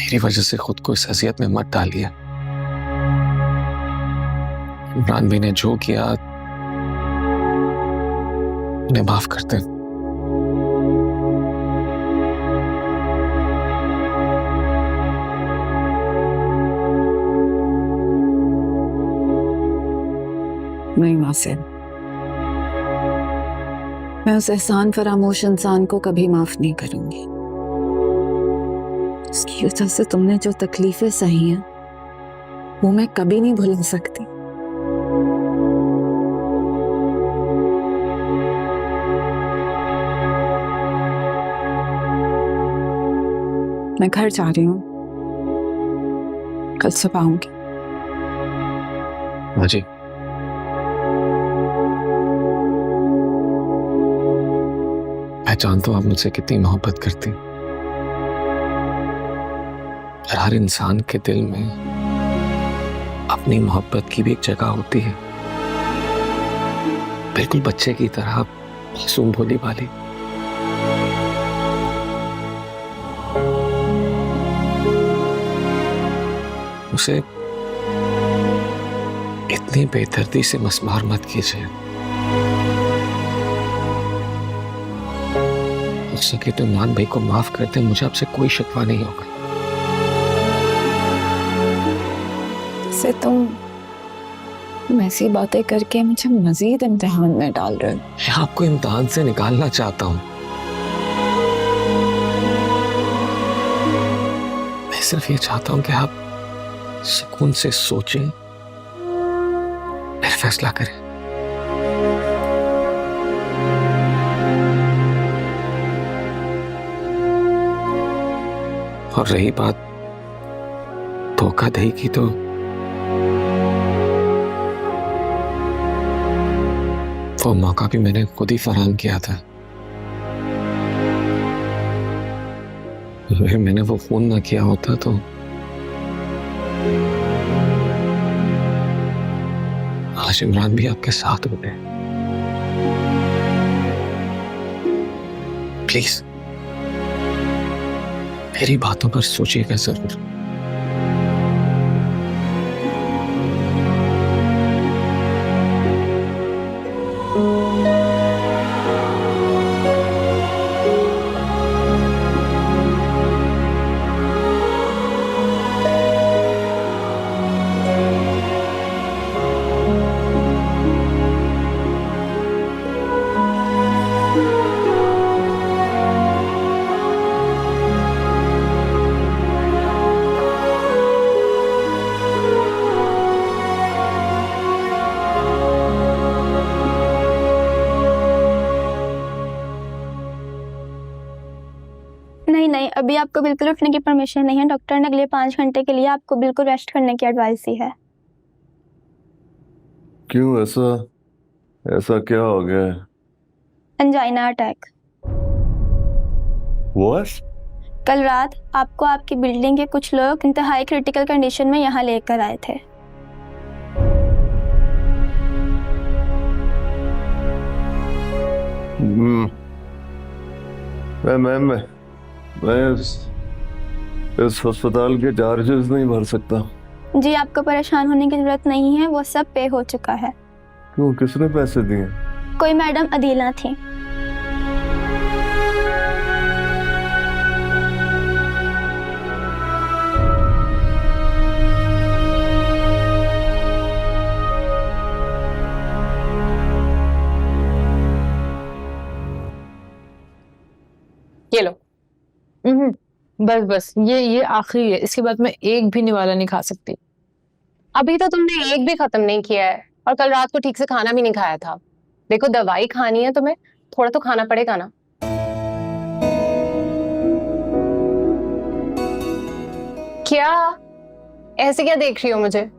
मेरी वजह से खुद को इस अजियत में मत डालिए। इमरान भाई ने जो किया उन्हें माफ करते। नहीं वासिल, मैं उस एहसान फरामोश इंसान को कभी माफ नहीं करूंगी। उसकी वजह से तुमने जो तकलीफें सही हैं वो मैं कभी नहीं भूल सकती। मैं घर जा रही हूँ, कल सुबह आऊंगी। हाँ जी, मैं जानता हूँ आप मुझसे कितनी मोहब्बत करती, और हर इंसान के दिल में अपनी मोहब्बत की भी एक जगह होती है, बिल्कुल बच्चे की तरह, मासूम भोली वाली। उसे इतनी बेदर्दी से मस्मार मत कीजिए। हो सके तो इमरान भाई को माफ कर दे, मुझे आपसे कोई शिकवा नहीं होगा। से तुम ऐसी बातें करके मुझे मजीद इम्तिहान में डाल रहे हो। मैं आपको इम्तिहान से निकालना चाहता हूं। मैं सिर्फ ये चाहता हूं कि आप सुकून से सोचें, फिर फैसला करें। और रही बात धोखाधड़ी की, तो वो मौका भी मैंने खुद ही फराहम किया था। अगर मैंने वो फोन ना किया होता तो आज इमरान भी आपके साथ होते। प्लीज मेरी बातों पर सोचिएगा जरूर। नहीं, अभी आपको बिल्कुल उठने की परमिशन नहीं है। डॉक्टर ने अगले 5 घंटे के लिए आपको बिल्कुल रेस्ट करने की एडवाइस दी है। क्यों? ऐसा क्या हो गया है? Angina attack. What? कल रात आपको आपकी बिल्डिंग के कुछ लोग इंतहाई क्रिटिकल कंडीशन में यहाँ लेकर आए थे। मैं इस अस्पताल के चार्जेस नहीं भर सकता। जी, आपको परेशान होने की जरूरत नहीं है, वो सब पे हो चुका है। क्यों? किसने पैसे दिए? कोई मैडम अदीला थी। ये लो। बस ये आखिरी है, इसके बाद मैं एक भी निवाला नहीं खा सकती। अभी तो तुमने एक भी खत्म नहीं किया है, और कल रात को ठीक से खाना भी नहीं खाया था। देखो, दवाई खानी है तुम्हें, थोड़ा तो खाना पड़ेगा ना। क्या ऐसे क्या देख रही हो मुझे?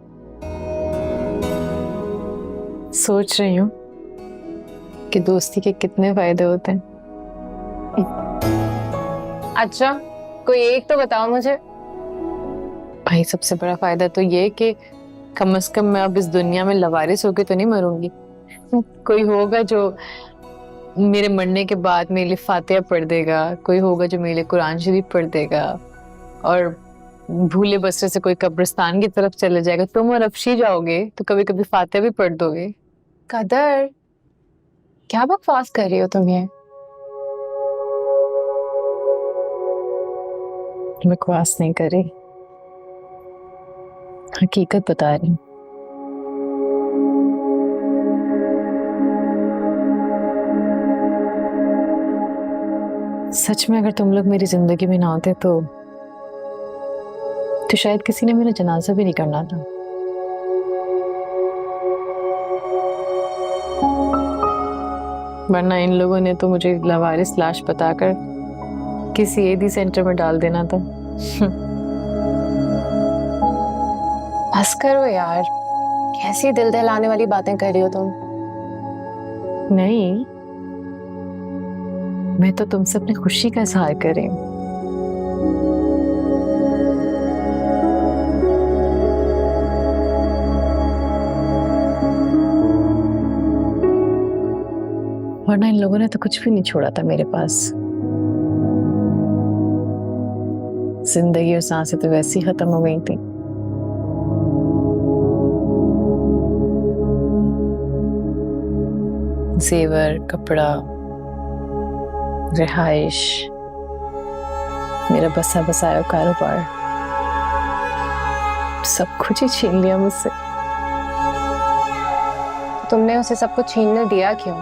सोच रही हूँ कि दोस्ती के कितने फायदे होते हैं। अच्छा, कोई एक तो बताओ मुझे। भाई, सबसे बड़ा फायदा तो ये कि कम से कम मैं अब इस दुनिया में लवारिस होके तो नहीं मरूंगी। कोई होगा जो मेरे मरने के बाद मेरे लिए फातिहा पढ़ देगा, कोई होगा जो मेरे लिए कुरान शरीफ पढ़ देगा, और भूले बसरे से कोई कब्रिस्तान की तरफ चले जाएगा, तुम और अफशी जाओगे तो कभी कभी फातिहा भी पढ़ दोगे। कदर, क्या बकवास कर रही हो तुम ये? बकवास नहीं करी, हकीकत बता रही हूँ। सच में अगर तुम लोग मेरी जिंदगी में ना होते तो शायद किसी ने मेरा जनाजा भी नहीं करना था। वरना इन लोगों ने तो मुझे लावारिस लाश बताकर किसी एडी सेंटर में डाल देना था। बस करो यार, कैसी दिल दहलाने वाली बातें कर रही हो तुम। नहीं, मैं तो तुमसे अपनी खुशी का इजहार कर रही हूँ। वरना इन लोगों ने तो कुछ भी नहीं छोड़ा था मेरे पास। जिंदगी और सांसें तो वैसे ही खत्म हो गई थी। जेवर, कपड़ा, रिहाइश, मेरा बसा बसाया कारोबार, सब कुछ ही छीन लिया मुझसे। तुमने उसे सब कुछ छीनने दिया क्यों?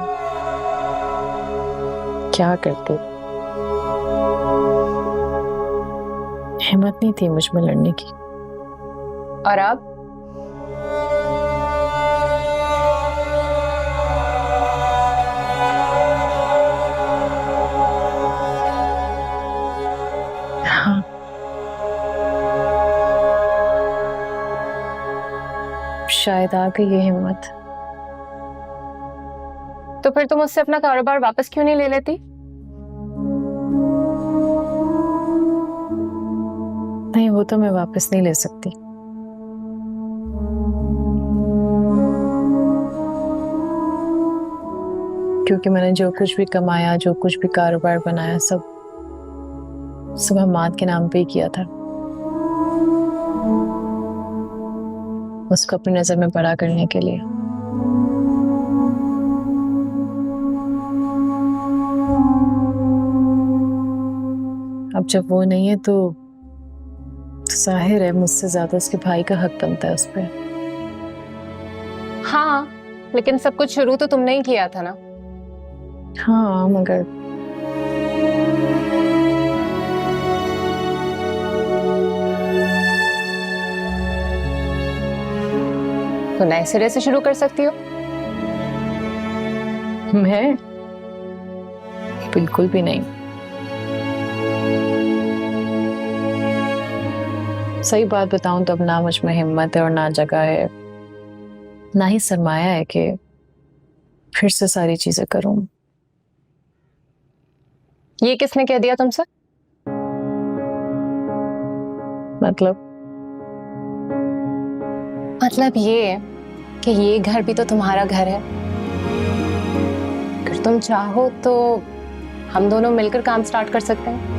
क्या करते? हिम्मत नहीं थी मुझ में लड़ने की। और अब? हाँ, शायद आ गई ये हिम्मत। तो फिर तुम उससे अपना कारोबार वापस क्यों नहीं ले लेती? नहीं, वो तो मैं वापस नहीं ले सकती। क्योंकि मैंने जो कुछ भी कमाया, जो कुछ भी कारोबार बनाया, सब हमाद के नाम पे ही किया था। उसको अपनी नजर में बड़ा करने के लिए। अब जब वो नहीं है तो जाहिर है मुझसे ज्यादा उसके भाई का हक बनता है उस पर। हाँ, लेकिन सब कुछ शुरू तो तुमने ही किया था ना। हाँ, मगर तो नए सिरे से शुरू कर सकती हो। मैं बिल्कुल भी नहीं। सही बात बताऊं तो अब ना मुझ में हिम्मत है और ना जगह है, ना ही सरमाया है कि फिर से सारी चीजें करूं। ये किसने कह दिया तुमसे? मतलब ये कि ये घर भी तो तुम्हारा घर है। अगर तुम चाहो तो हम दोनों मिलकर काम स्टार्ट कर सकते हैं।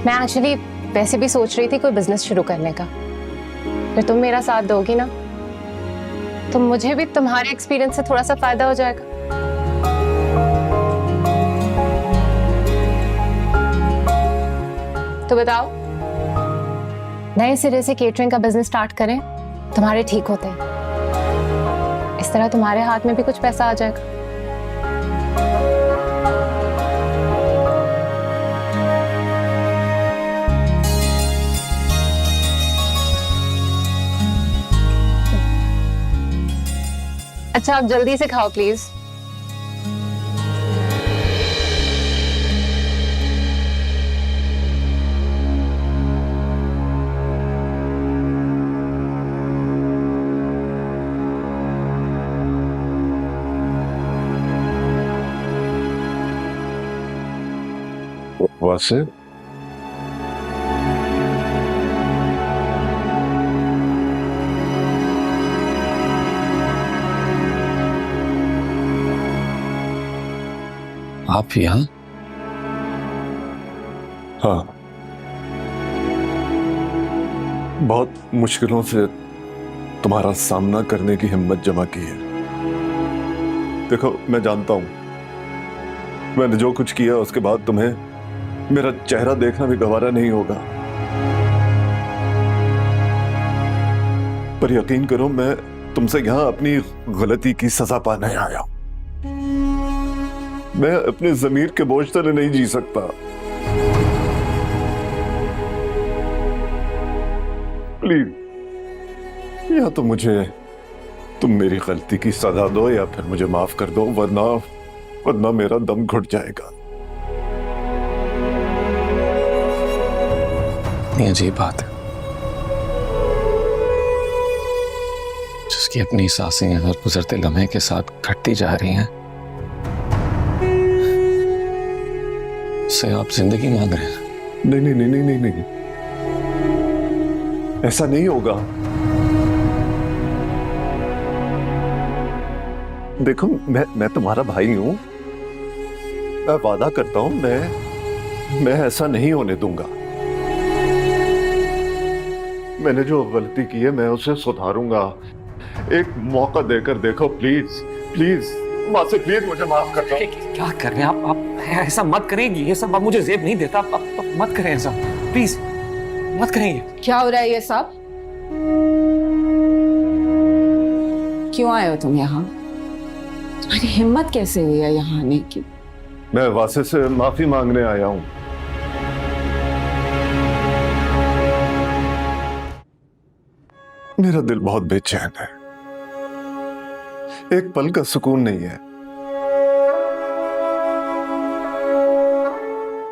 मैं एक्चुअली वैसे भी सोच रही थी कोई बिजनेस शुरू करने का। फिर तुम मेरा साथ दोगी ना, तो मुझे भी तुम्हारे एक्सपीरियंस से थोड़ा सा फायदा हो जाएगा। तो बताओ, नए सिरे से केटरिंग का बिजनेस स्टार्ट करें तुम्हारे ठीक होते हैं। इस तरह तुम्हारे हाथ में भी कुछ पैसा आ जाएगा। अच्छा, आप जल्दी से खाओ प्लीज। वासे, आप यहाँ? हाँ, बहुत मुश्किलों से तुम्हारा सामना करने की हिम्मत जमा की है। देखो, मैं जानता हूं मैंने जो कुछ किया उसके बाद तुम्हें मेरा चेहरा देखना भी गवारा नहीं होगा, पर यकीन करो मैं तुमसे यहां अपनी गलती की सजा पाने आया हूं। मैं अपने जमीर के बोझ तले नहीं जी सकता। प्लीज, या तो तुम मेरी गलती की सजा दो या फिर मुझे माफ कर दो, वरना मेरा दम घुट जाएगा। इतनी अजीब बात है जिसकी अपनी सांसें हर गुजरते लम्हे के साथ घटती जा रही हैं, उससे आप जिंदगी मांग रहे हैं। नहीं नहीं नहीं नहीं नहीं, ऐसा नहीं होगा। देखो, मैं तुम्हारा भाई हूं, मैं वादा करता हूं मैं ऐसा नहीं होने दूंगा। मैंने जो गलती की है मैं उसे सुधारूंगा। एक मौका देकर देखो, प्लीज प्लीज माँ से, प्लीज मुझे माफ कर दो। क्या कर रहे हैं आप ऐसा मत करेंगी, ये सब आप मुझे जेब नहीं देता, आप मत करें ऐसा, प्लीज मत करेंगे। क्या हो रहा है ये सब? क्यों आए हो तुम यहाँ? तुम्हारी हिम्मत कैसे हुई है यहाँ आने की? मैं वासे से माफी मांगने आया हूं। मेरा दिल बहुत बेचैन है, एक पल का सुकून नहीं है।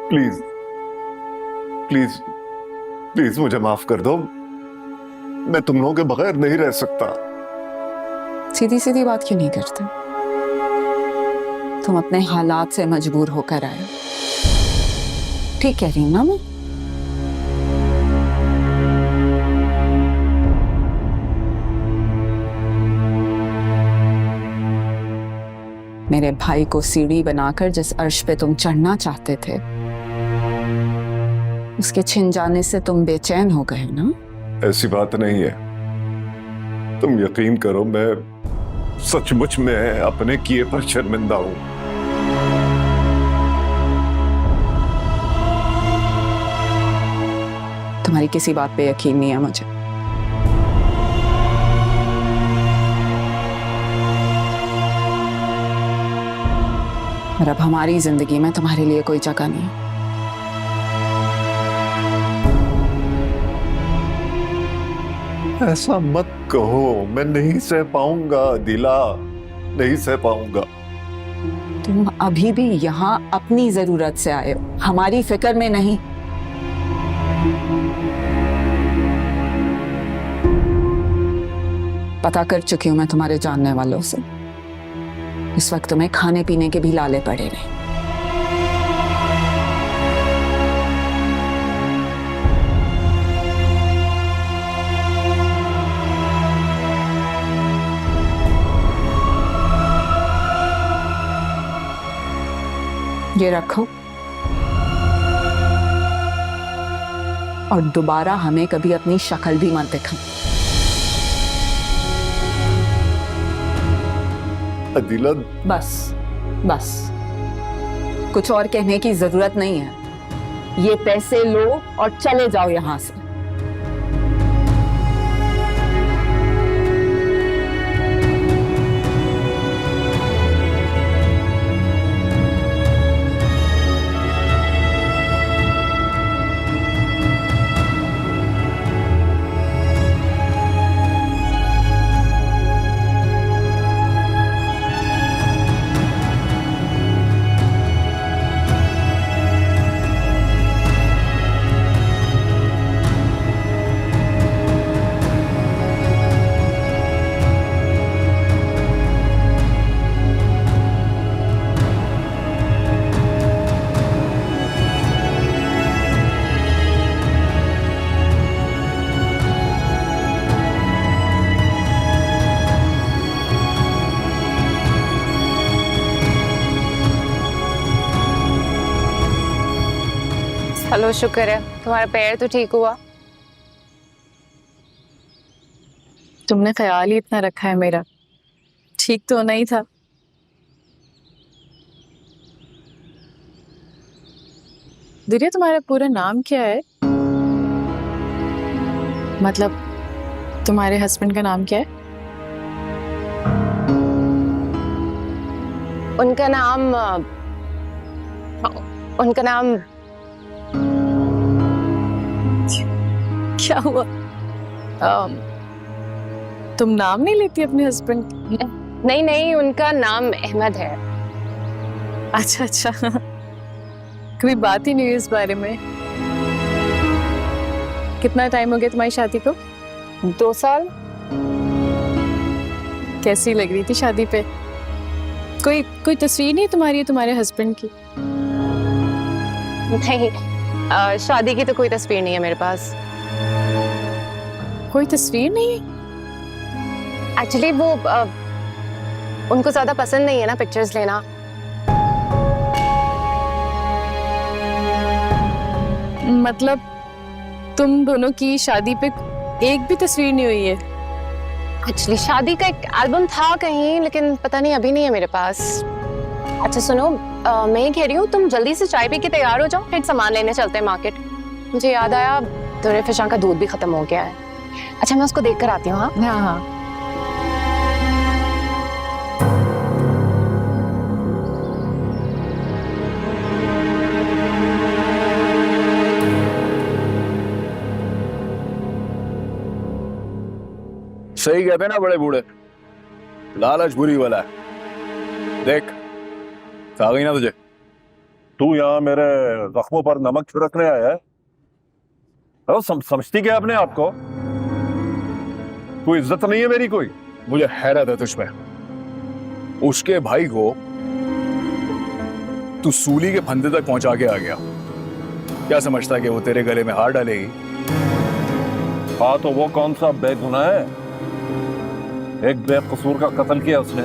प्लीज प्लीज प्लीज मुझे माफ कर दो। मैं तुम लोगों के बगैर नहीं रह सकता। सीधी सीधी बात क्यों नहीं करते? तुम अपने हालात से मजबूर होकर आए। ठीक कह रही हूं ना मैं? मेरे भाई को सीढ़ी बनाकर जिस अर्श पे तुम चढ़ना चाहते थे, उसके छिन जाने से तुम बेचैन हो गए ना? ऐसी बात नहीं है, तुम यकीन करो, मैं सचमुच में अपने किए पर शर्मिंदा हूं। तुम्हारी किसी बात पे यकीन नहीं है मुझे। और अब हमारी जिंदगी में तुम्हारे लिए कोई जगह नहीं है। ऐसा मत कहो, मैं नहीं सह पाऊंगा दिला, नहीं सह पाऊंगा। तुम अभी भी यहाँ अपनी जरूरत से आए हो, हमारी फिक्र में नहीं। पता कर चुकी हूं मैं तुम्हारे जानने वालों से, इस वक्त तुम्हें खाने पीने के भी लाले पड़े रहे। ये रखो और दोबारा हमें कभी अपनी शक्ल भी मत दिखाओ। अदिला, बस बस, कुछ और कहने की जरूरत नहीं है। ये पैसे लो और चले जाओ यहां से। चलो शुक्र है तुम्हारा पैर तो ठीक हुआ। तुमने ख्याल ही इतना रखा है मेरा, ठीक तो नहीं था। दीदी तुम्हारा पूरा नाम क्या है? मतलब तुम्हारे हस्बैंड का नाम क्या है? उनका नाम क्या हुआ? तुम नाम नहीं लेती अपने हस्बैंड? नहीं नहीं, उनका नाम अहमद है। अच्छा अच्छा, कभी बात ही नहीं हुई इस बारे में। कितना टाइम हो गया तुम्हारी शादी को? 2 साल। कैसी लग रही थी शादी पे? कोई तस्वीर नहीं तुम्हारी तुम्हारे हस्बैंड की? नहीं, शादी की तो कोई तस्वीर नहीं है मेरे पास। कोई तस्वीर नहीं है? एक्चुअली वो उनको ज्यादा पसंद नहीं है ना पिक्चर्स लेना। मतलब तुम दोनों की शादी पे एक भी तस्वीर नहीं हुई है? एक्चुअली शादी का एक एल्बम था कहीं, लेकिन पता नहीं अभी नहीं है मेरे पास। अच्छा सुनो, मैं ये कह रही हूँ तुम जल्दी से चाय पी के तैयार हो जाओ, फिर सामान लेने चलते हैं मार्केट। मुझे याद आया तुरे फिशां का दूध भी खत्म हो गया है। अच्छा मैं उसको देख कर आती हूँ। हाँ हाँ हाँ। सही कहते ना बड़े बूढ़े, लालच बुरी वाला है। देख आ गई ना तुझे। तू यहाँ मेरे जख्मों पर नमक छिड़कने आया है? अरे समझती क्या अपने आप को? कोई इज्जत नहीं है मेरी कोई? मुझे हैरत है तुझ में। उसके भाई को तू सूली के फंदे तक पहुंचा के आ गया। क्या समझता है कि वो तेरे गले में हार डालेगी? हाँ तो वो कौन सा बेगुनाह है? एक बेकसूर का कत्ल किया उसने।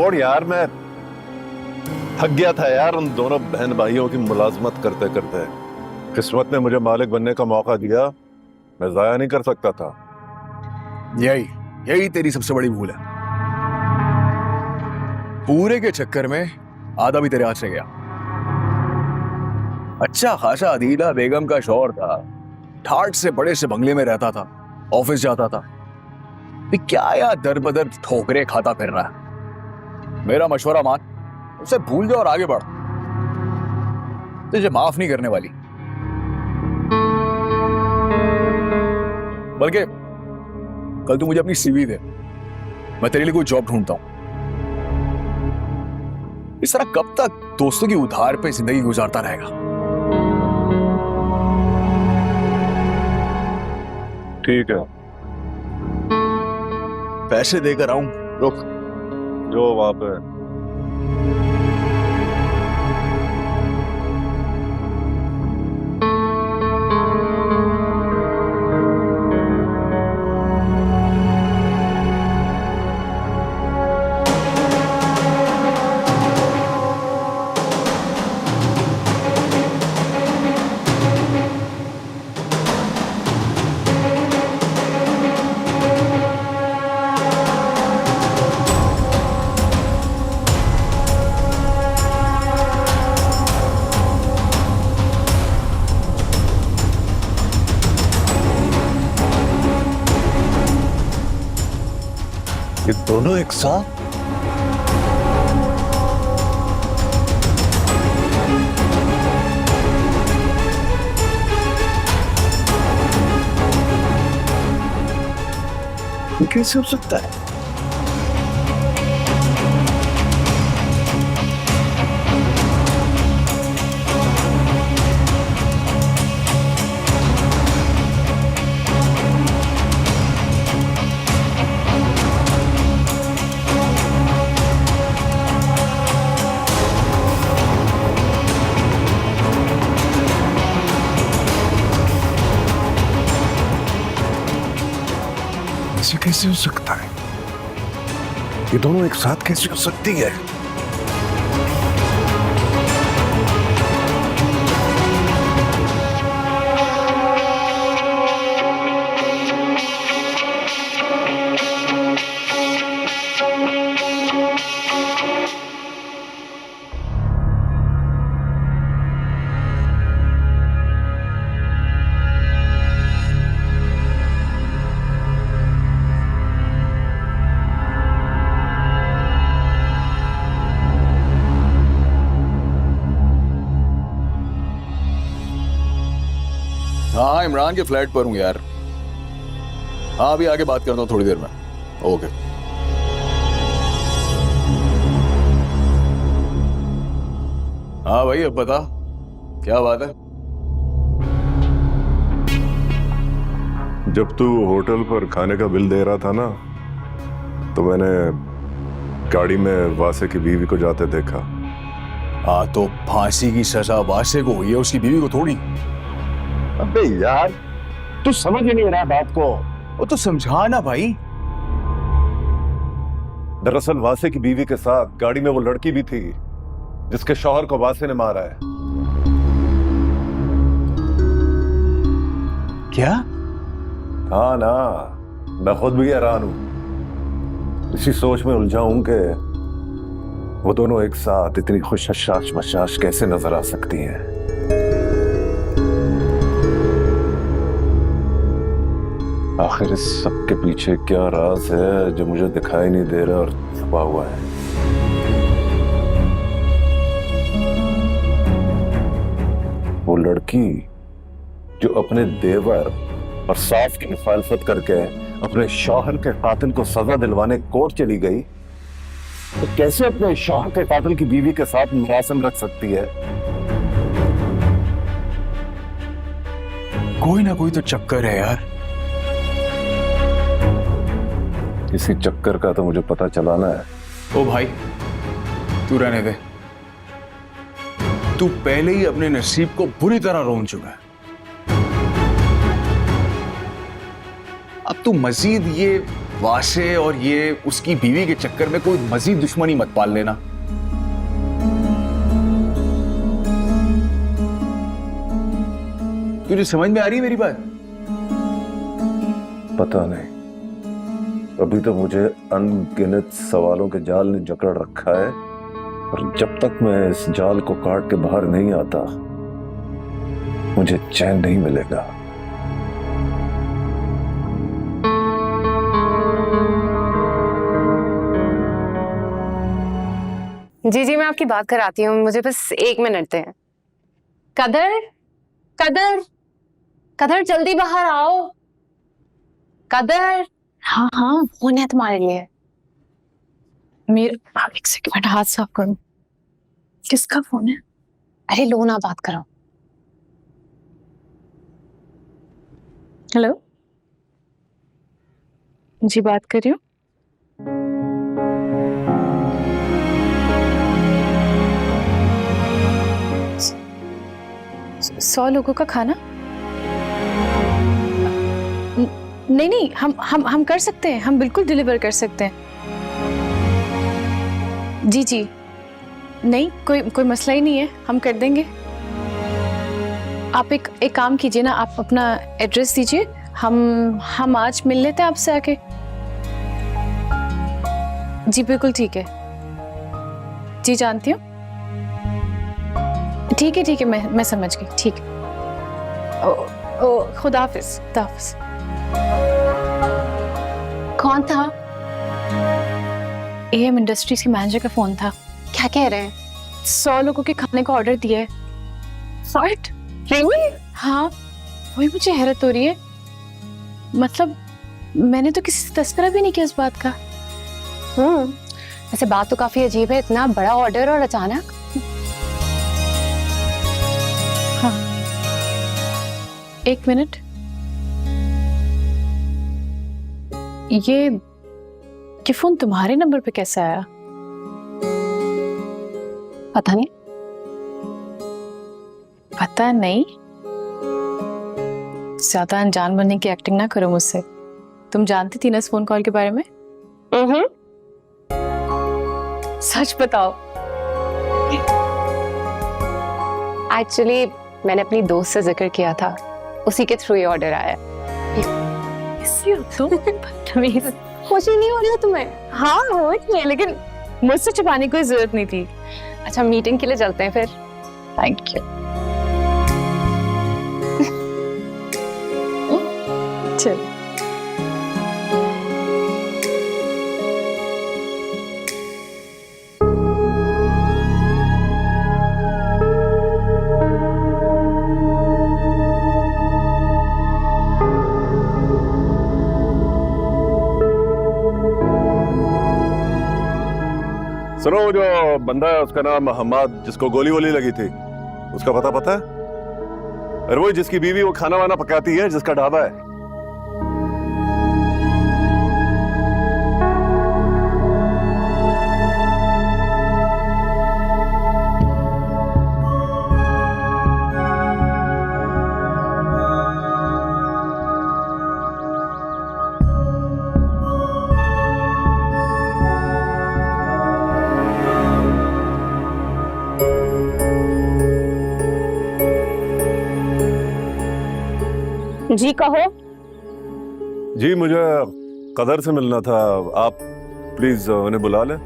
और यार मैं थक गया था यार उन दोनों बहन भाइयों की मुलाजमत करते करते। किस्मत ने मुझे मालिक बनने का मौका दिया, मैं जाया नहीं कर सकता था। यही तेरी सबसे बड़ी भूल है। पूरे के चक्कर में आधा भी तेरे हाथ से गया। अच्छा खासा अदीला बेगम का शौहर था, ठाट से बड़े से बंगले में रहता था, ऑफिस जाता था। क्या यार दर बदर ठोकरे खाता फिर रहा है। मेरा मशवरा मान, उसे भूल जाओ और आगे बढ़। तुझे माफ नहीं करने वाली। बल्कि कल तू मुझे अपनी सीवी दे, मैं तेरे लिए कोई जॉब ढूंढता हूं। इस तरह कब तक दोस्तों की उधार पे जिंदगी गुजारता रहेगा? ठीक है, पैसे देकर आऊं? रुक, जो वहां पे ये दोनों एक साथ? ये कैसे हो सकता है? ऐसे कैसे हो सकता है? ये दोनों एक साथ कैसे हो सकती है? यहाँ इमरान के फ्लैट पर हूँ यार। हाँ अभी आगे बात करता हूँ थोड़ी देर में। ओके। हाँ भाई अब बता क्या बात है। जब तू होटल पर खाने का बिल दे रहा था ना, तो मैंने गाड़ी में वासे की बीवी को जाते देखा। हाँ तो फांसी की सजा वासे को हुई है, उसकी बीवी को थोड़ी। अबे यार तू समझ ही नहीं रहा बात को। वो तो समझा ना भाई। दरअसल वासे की बीवी के साथ गाड़ी में वो लड़की भी थी जिसके शौहर को वासे ने मारा है। क्या? हाँ ना, मैं खुद भी हैरान हूं। इसी सोच में उलझा हूं कि वो दोनों एक साथ इतनी खुशहशाश मशाश कैसे नजर आ सकती हैं। आखिर इस सब के पीछे क्या राज है जो मुझे दिखाई नहीं दे रहा और छुपा हुआ है। वो लड़की जो अपने देवर और सास की मुखालफत करके अपने शौहर के कातिल को सजा दिलवाने कोर्ट चली गई, तो कैसे अपने शौहर के कातिल की बीवी के साथ मुरासम रख सकती है? कोई ना कोई तो चक्कर है यार। इसी चक्कर का तो मुझे पता चलाना है। ओ भाई तू रहने दे। तू पहले ही अपने नसीब को बुरी तरह रोन चुका है। अब तू मजीद ये वासे और ये उसकी बीवी के चक्कर में कोई मजीद दुश्मनी मत पाल लेना। तुझे समझ में आ रही है मेरी बात? पता नहीं, अभी तो मुझे अनगिनत सवालों के जाल ने जकड़ रखा है, और जब तक मैं इस जाल को काट के बाहर नहीं आता मुझे चैन नहीं मिलेगा। जी जी मैं आपकी बात कराती हूँ, मुझे बस 1 मिनट दें। कदर कदर कदर जल्दी बाहर आओ। कदर हाँ हाँ फोन है तुम्हारे लिए। मेरा एक सेकंड हाथ साफ करूं। किसका फोन है? अरे लो ना बात करो। हेलो जी बात कर रही हूँ। सौ लोगों का खाना? नहीं नहीं हम कर सकते हैं, हम बिल्कुल डिलीवर कर सकते हैं। जी जी नहीं कोई मसला ही नहीं है, हम कर देंगे। आप एक काम कीजिए ना, आप अपना एड्रेस दीजिए, हम आज मिल लेते हैं आपसे आके। जी बिल्कुल ठीक है। जी जानती हूँ। ठीक है मैं समझ गई। ठीक है। ओ खुदा हाफिज। कौन था? AM इंडस्ट्रीज के मैनेजर का फोन था। क्या कह रहे हैं? 100 लोगों के खाने का ऑर्डर दिया है। What? Really? हाँ वही मुझे हैरत हो रही है, मतलब मैंने तो किसी से तस्करा भी नहीं किया इस बात का। वैसे बात तो काफी अजीब है, इतना बड़ा ऑर्डर और अचानक। हाँ 1 मिनट। ये फोन तुम्हारे नंबर पे कैसे आया? पता नहीं। पता नहीं? ज्यादा अनजान बनने की एक्टिंग ना करो मुझसे। तुम जानती थी ना इस फोन कॉल के बारे में? सच बताओ। एक्चुअली मैंने अपनी दोस्त से जिक्र किया था, उसी के थ्रू ये ऑर्डर आया। बदतमीज। खुशी नहीं हो रही हो तुम्हें? हाँ हो रही है, लेकिन मुझसे छुपाने की कोई जरूरत नहीं थी। अच्छा मीटिंग के लिए चलते हैं फिर। Thank you. चल सुनो, वो जो बंदा है उसका नाम हम्माद, जिसको गोली वोली लगी थी, उसका पता है? अरे वो जिसकी बीवी वो खाना वाना पकाती है, जिसका ढाबा है। जी कहो। जी, मुझे कदर से मिलना था, आप प्लीज उन्हें बुला लें।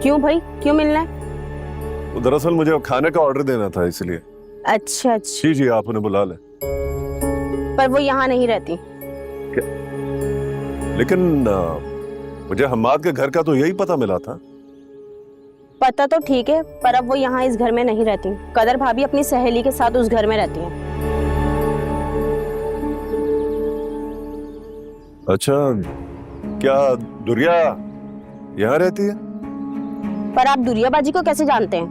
क्यों भाई, क्यों मिलना है? दरअसल मुझे खाने का ऑर्डर देना था, इसलिए। अच्छा अच्छा। जी जी, आप उन्हें बुला लें। पर वो यहाँ नहीं रहती। लेकिन मुझे हम्माद के घर का तो यही पता मिला था। पता तो ठीक है, पर अब वो यहाँ इस घर में नहीं रहती। कदर भाभी अपनी सहेली के साथ उस घर में रहती हैं। अच्छा, क्या दुरिया यहाँ रहती है? पर आप दुरिया बाजी को कैसे जानते हैं?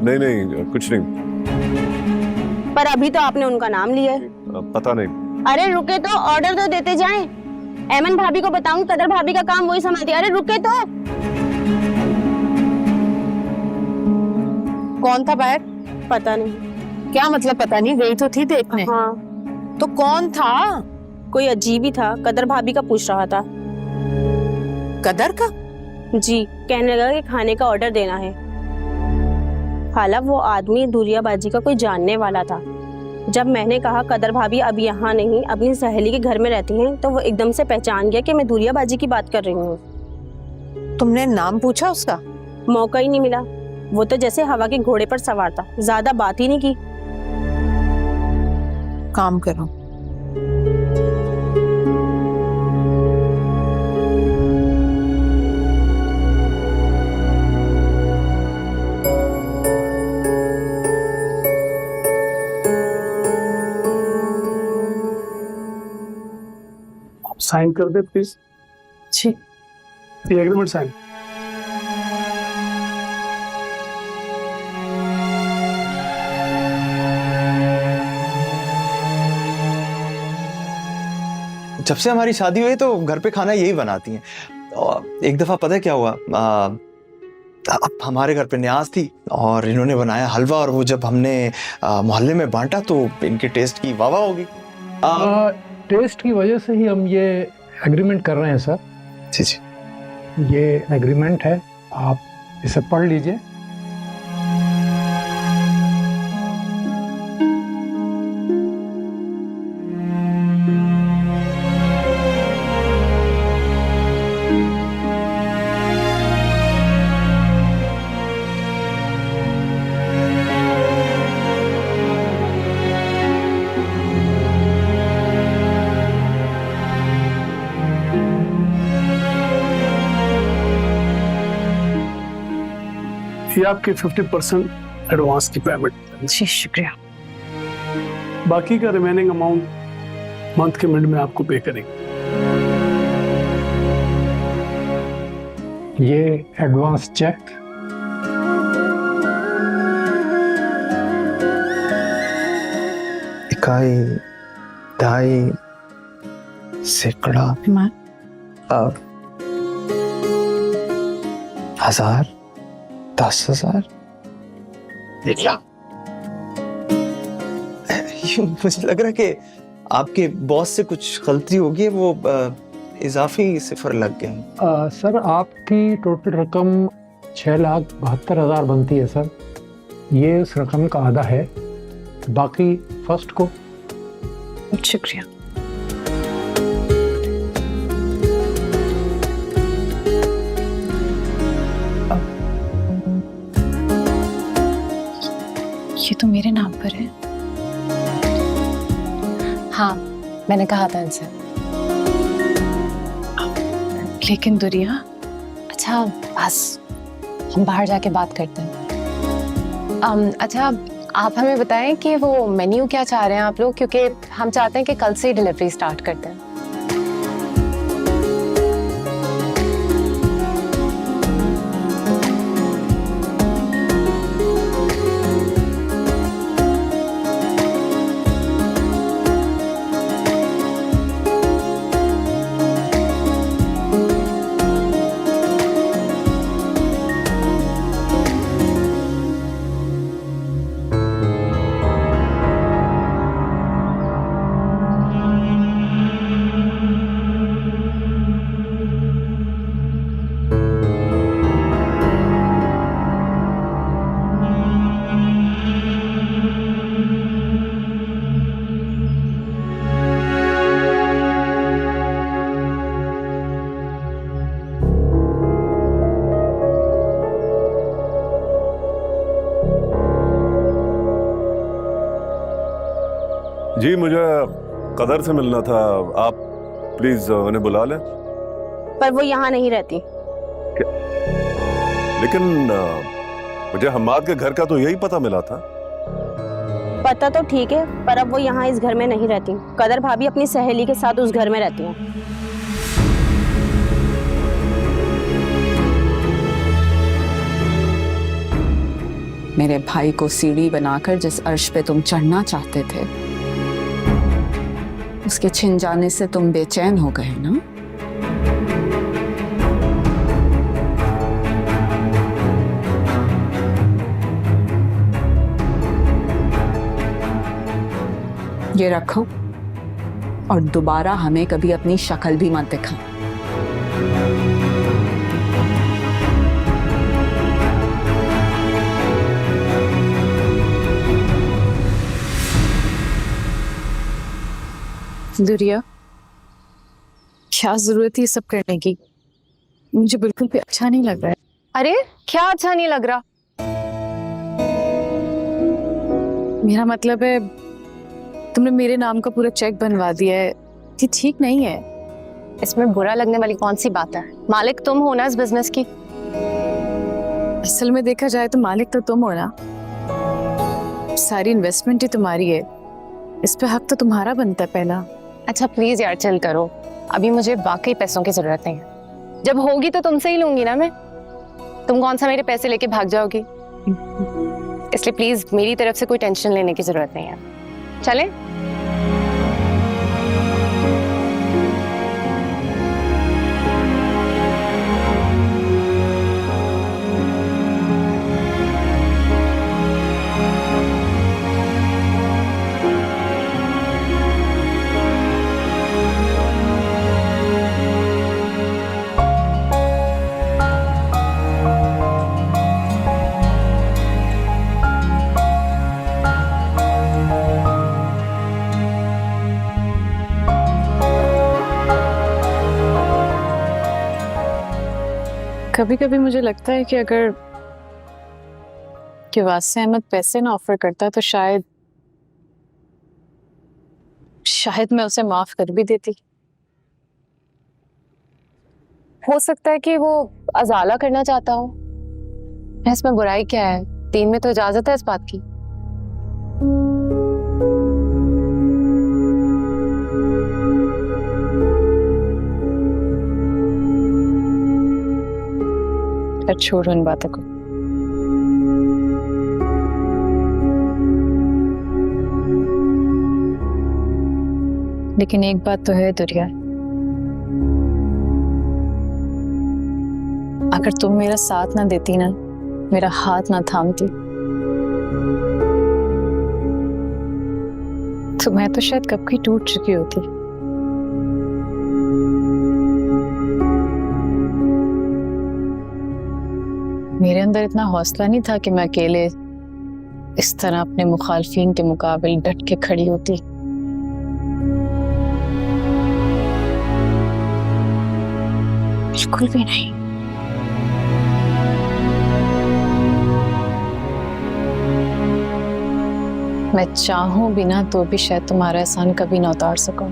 नहीं, कुछ नहीं। पर अभी तो आपने उनका नाम लिया है। पता नहीं। अरे रुके तो, ऑर्डर तो देते जाएं। ऐमन भाभी को बताऊं, कदर भाभी का काम वही संभालती है। अरे रुके तो। कौन था बाहर? पता नहीं। क्या मतलब पता नहीं? गई तो थी देखने। हाँ, तो कौन था? कोई अजीब ही था, कदर भाभी का पूछ रहा था। कदर का? जी, कहने लगा कि खाने का ऑर्डर देना है। हालांकि वो आदमी दुरिया बाजी का कोई जानने वाला था। जब मैंने कहा कदर भाभी अब यहाँ नहीं, अपनी सहेली के घर में रहती हैं, तो वो एकदम से पहचान गया कि मैं दुरिया बाजी की बात कर रही हूँ। तुमने नाम पूछा उसका? मौका ही नहीं मिला। वो तो जैसे हवा के घोड़े पर सवार था, ज्यादा बात ही नहीं की। काम करो, साइन कर दे प्लीज। जी। ये एग्रीमेंट साइन। जब से हमारी शादी हुई तो घर पे खाना यही बनाती हैं। और एक दफा पता है क्या हुआ, अब हमारे घर पे न्याज थी और इन्होंने बनाया हलवा, और वो जब हमने मोहल्ले में बांटा तो इनके टेस्ट की वाह वाह होगी। टेस्ट की वजह से ही हम ये एग्रीमेंट कर रहे हैं सर। जी जी, ये एग्रीमेंट है, आप इसे पढ़ लीजिए। ये आपकी 50% एडवांस की पेमेंट। जी शुक्रिया। बाकी का रिमेनिंग अमाउंट मंथ के मिड में आपको पे करेंगे। ये एडवांस चेक। इकाई, ढाई, सैकड़ा, हजार, 10,000, 1,00,000। मुझे लग रहा है कि आपके बॉस से कुछ गलती होगी, वो इजाफी सिफर लग गए। सर आपकी टोटल रकम 6,72,000 बनती है सर। ये उस रकम का आधा है, बाकी फर्स्ट को। शुक्रिया। ये तो मेरे नाम पर है। हाँ, मैंने कहा था इनसे। लेकिन दुरिया, अच्छा बस, हम बाहर जाके बात करते हैं। अच्छा, आप हमें बताएं कि वो मेन्यू क्या चाह रहे हैं आप लोग, क्योंकि हम चाहते हैं कि कल से ही डिलीवरी स्टार्ट करते हैं। जी मुझे कदर से मिलना था, आप प्लीज उन्हें बुला लें। पर वो यहाँ नहीं रहती। लेकिन मुझे हम्माद के घर का तो यही पता मिला था। पता तो ठीक है, पर अब वो यहाँ इस घर में नहीं रहती। कदर भाभी अपनी सहेली के साथ उस घर में रहती हैं। मेरे भाई को सीढ़ी बनाकर जिस अर्श पे तुम चढ़ना चाहते थे, उसके छिन जाने से तुम बेचैन हो गए ना? ये रखो और दोबारा हमें कभी अपनी शक्ल भी मत दिखा। दुरिया, क्या जरूरत है ये सब करने की? मुझे बिल्कुल भी अच्छा नहीं लग रहा है। अरे क्या अच्छा नहीं लग रहा? मेरा मतलब है तुमने मेरे नाम का पूरा चेक बनवा दिया है, ये ठीक नहीं है। इसमें बुरा लगने वाली कौन सी बात है? मालिक तुम हो ना इस बिजनेस की। असल में देखा जाए तो मालिक तो तुम हो ना, सारी इन्वेस्टमेंट ही तुम्हारी है, इस पे हक तो तुम्हारा बनता है पहला। अच्छा प्लीज यार चिल करो, अभी मुझे वाकई पैसों की जरूरत नहीं है। जब होगी तो तुमसे ही लूंगी ना मैं, तुम कौन सा मेरे पैसे लेके भाग जाओगी? इसलिए प्लीज मेरी तरफ से कोई टेंशन लेने की जरूरत नहीं है। चलें? कभी कभी मुझे लगता है कि अगर वासिया अहमद पैसे ना ऑफर करता तो शायद मैं उसे माफ कर भी देती। हो सकता है कि वो अजाला करना चाहता हो, इसमें बुराई क्या है? दीन में तो इजाजत है इस बात की। छोड़ो इन बातों को। लेकिन एक बात तो है दुरिया, अगर तुम मेरा साथ ना देती ना, मेरा हाथ ना थामती, तो मैं तो शायद कब की टूट चुकी होती। मेरे अंदर इतना हौसला नहीं था कि मैं अकेले इस तरह अपने मुखालफिन के मुकाबले डट के खड़ी होती। बिल्कुल भी नहीं। मैं चाहूं भी ना तो भी शायद तुम्हारा एहसान कभी ना उतार सकूं।